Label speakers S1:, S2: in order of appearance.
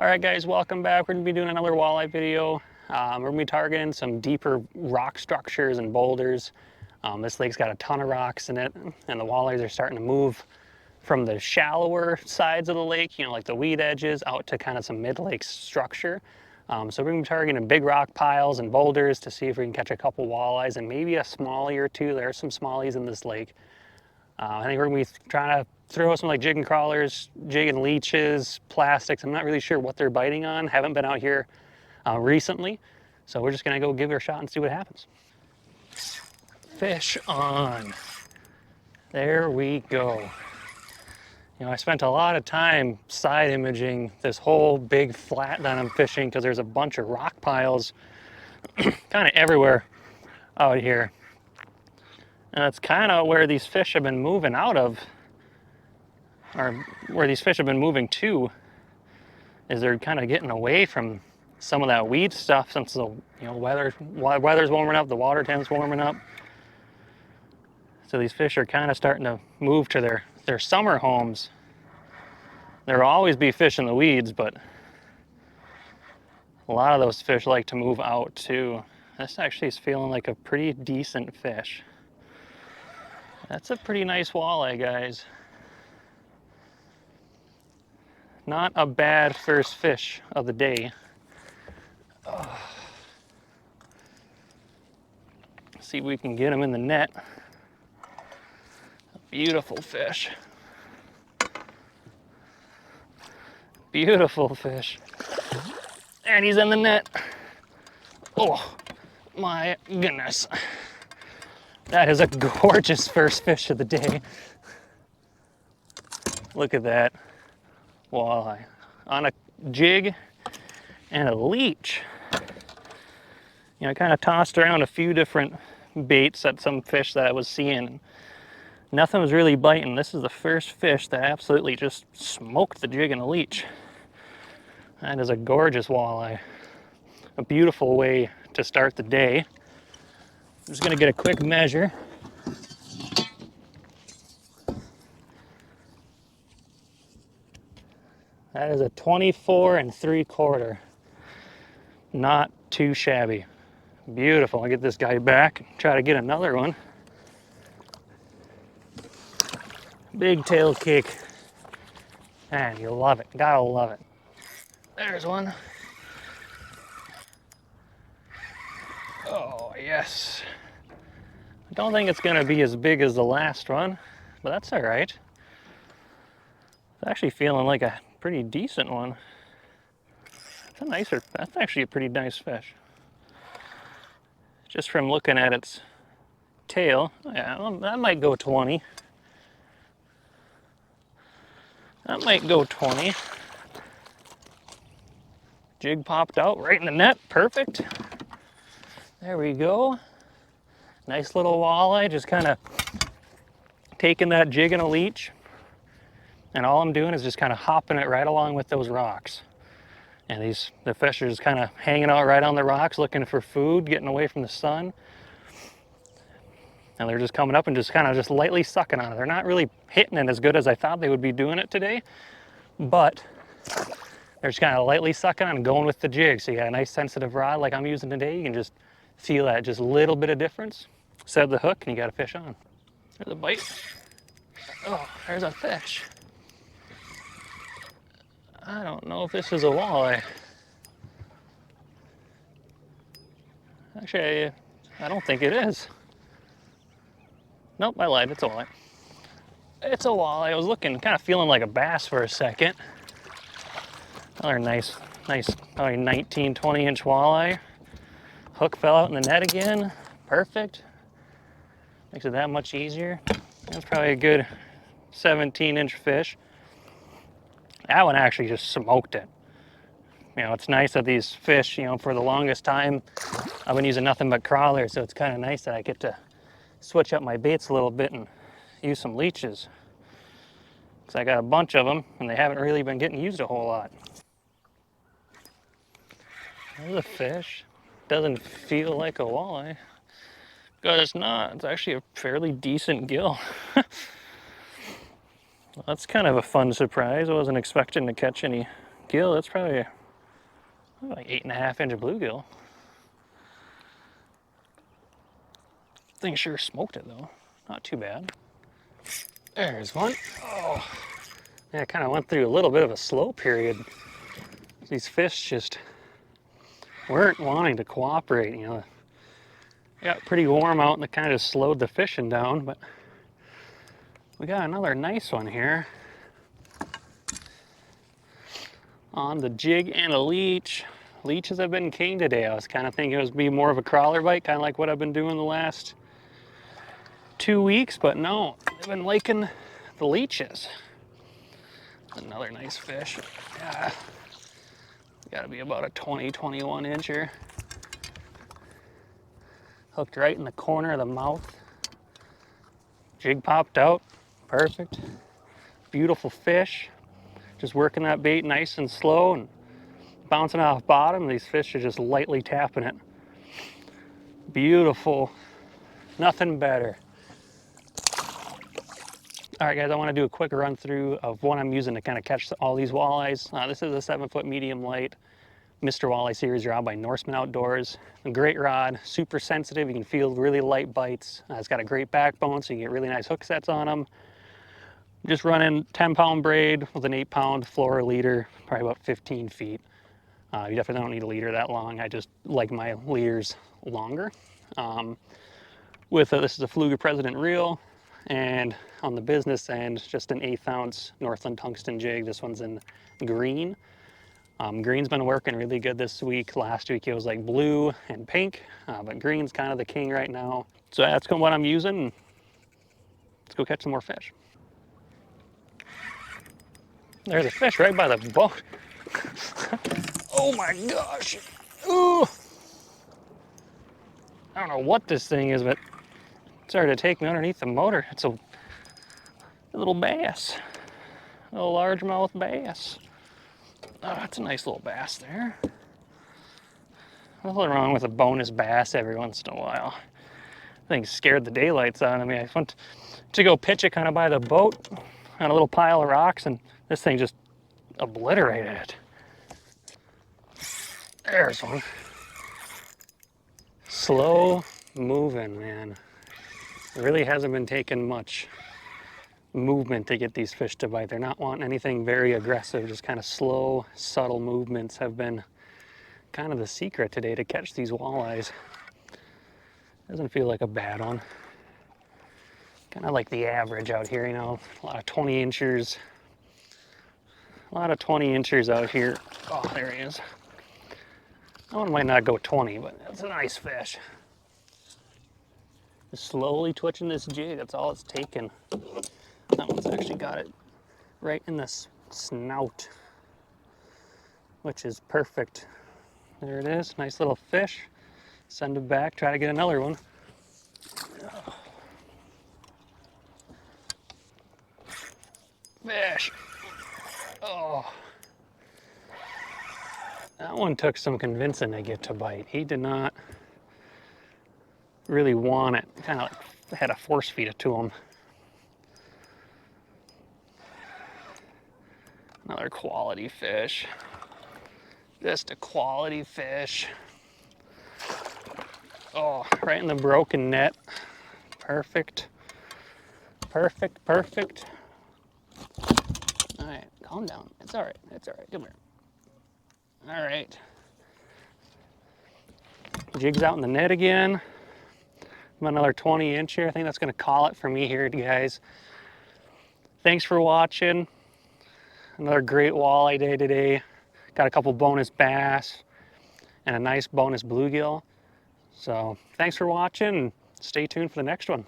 S1: Alright guys, welcome back. We're going to be doing another walleye video. We're going to be targeting some deeper rock structures and boulders. This lake's got a ton of rocks in it, and the walleyes are starting to move from the shallower sides of the lake, you know, like the weed edges, out to kind of some mid-lake structure. So we're going to be targeting big rock piles and boulders to see if we can catch a couple walleyes and maybe a smallie or two. There are some smallies in this lake. I think we're going to be trying to throw some like jigging crawlers, jigging leeches, plastics. I'm not really sure what they're biting on. Haven't been out here recently. So we're just going to go give it a shot and see what happens. Fish on. There we go. You know, I spent a lot of time side imaging this whole big flat that I'm fishing because there's a bunch of rock piles kind of everywhere out here. And that's kind of where these fish have been moving out of, or where these fish have been moving to, is they're kind of getting away from some of that weed stuff since the weather's warming up, the water temp's warming up. So these fish are kind of starting to move to their summer homes. There will always be fish in the weeds, but a lot of those fish like to move out too. This actually is feeling like a pretty decent fish. That's a pretty nice walleye, guys. Not a bad first fish of the day. Oh. See if we can get him in the net. A beautiful fish. Beautiful fish. And he's in the net. Oh my goodness. That is a gorgeous first fish of the day. Look at that walleye on a jig and a leech. You know, I kind of tossed around a few different baits at some fish that I was seeing. Nothing was really biting. This is the first fish that absolutely just smoked the jig and a leech. That is a gorgeous walleye. A beautiful way to start the day. I'm just gonna get a quick measure. That is a 24 3/4. Not too shabby. Beautiful. I'll get this guy back and try to get another one. Big tail kick. Man, you love it. Gotta love it. There's one. Oh, yes. I don't think it's gonna be as big as the last one, but that's all right. It's actually feeling like a pretty decent one. That's actually a pretty nice fish. Just from looking at its tail, yeah, well, that might go 20. That might go 20. Jig popped out right in the net, perfect. There we go. Nice little walleye, just kind of taking that jig and a leech. And all I'm doing is just kind of hopping it right along with those rocks. And the fish are just kind of hanging out right on the rocks, looking for food, getting away from the sun. And they're just coming up and just kind of just lightly sucking on it. They're not really hitting it as good as I thought they would be doing it today, but they're just kind of lightly sucking on and going with the jig. So you got a nice sensitive rod like I'm using today. You can just feel that just little bit of difference. Set the hook and you got a fish on. There's a bite. Oh, there's a fish. I don't know if this is a walleye. Actually, I don't think it is. Nope, I lied, it's a walleye. It's a walleye. I was looking, kind of feeling like a bass for a second. Another nice, probably 19, 20-inch walleye. Hook fell out in the net again. Perfect. Makes it that much easier. That's probably a good 17-inch fish. That one actually just smoked it. You know, it's nice that these fish, you know, for the longest time, I've been using nothing but crawlers, so it's kind of nice that I get to switch up my baits a little bit and use some leeches. Because I got a bunch of them, and they haven't really been getting used a whole lot. There's a fish. Doesn't feel like a walleye. Because it's not. It's actually a fairly decent gill. Well, that's kind of a fun surprise. I wasn't expecting to catch any gill. That's probably like 8.5 inch bluegill. Thing sure smoked it though. Not too bad. There's one. Oh, yeah, I kind of went through a little bit of a slow period. These fish just weren't wanting to cooperate, you know. It got pretty warm out and it kind of slowed the fishing down, but we got another nice one here on the jig and a leech. Leeches have been king today. I was kind of thinking it was be more of a crawler bite, kind of like what I've been doing the last 2 weeks, but no, I've been liking the leeches. Another nice fish. Yeah, gotta be about a 20-21 incher. Hooked right in the corner of the mouth. Jig popped out, perfect. Beautiful fish. Just working that bait nice and slow and bouncing off bottom. These fish are just lightly tapping it. Beautiful, nothing better. All right, guys, I want to do a quick run through of what I'm using to kind of catch all these walleyes. This is a 7-foot medium light Mr. Walleye series rod by Norseman Outdoors. A great rod, super sensitive. You can feel really light bites. It's got a great backbone, so you get really nice hook sets on them. Just running 10-pound braid with an 8-pound fluoro leader, probably about 15 feet. You definitely don't need a leader that long. I just like my leaders longer. This is a Fluger President reel, and on the business end, just an 1/8 ounce Northland tungsten jig. This one's in green. Green's been working really good this week. Last week it was like blue and pink, but green's kind of the king right now. So that's what I'm using. Let's go catch some more fish. There's a fish right by the boat. Oh my gosh. Ooh. I don't know what this thing is, but it started to take me underneath the motor. It's a little bass, a little largemouth bass. Oh, that's a nice little bass there. Nothing wrong with a bonus bass every once in a while. I think scared the daylights out of me. I went to go pitch it kind of by the boat on a little pile of rocks, and this thing just obliterated it. There's one. Slow moving, man. It really hasn't been taking much movement to get these fish to bite. They're not wanting anything very aggressive, just kind of slow, subtle movements have been kind of the secret today to catch these walleyes. Doesn't feel like a bad one. Kind of like the average out here, you know, a lot of 20 inchers. A lot of 20 inchers out here. Oh, there he is. That one might not go 20, but that's a nice fish. Just slowly twitching this jig, that's all it's taken. That one's actually got it right in the snout, which is perfect. There it is, nice little fish. Send it back, try to get another one. Fish. Oh. That one took some convincing to get to bite. He did not really want it. Kind of like had to force feed it to him. Another quality fish. Just a quality fish. Oh, right in the broken net. Perfect. Perfect, perfect. All right, calm down. It's all right, it's all right. Come here. All right. Jig's out in the net again. Another 20 inch here. I think that's gonna call it for me here, guys. Thanks for watching. Another great walleye day today. Got a couple bonus bass and a nice bonus bluegill. So thanks for watching and stay tuned for the next one.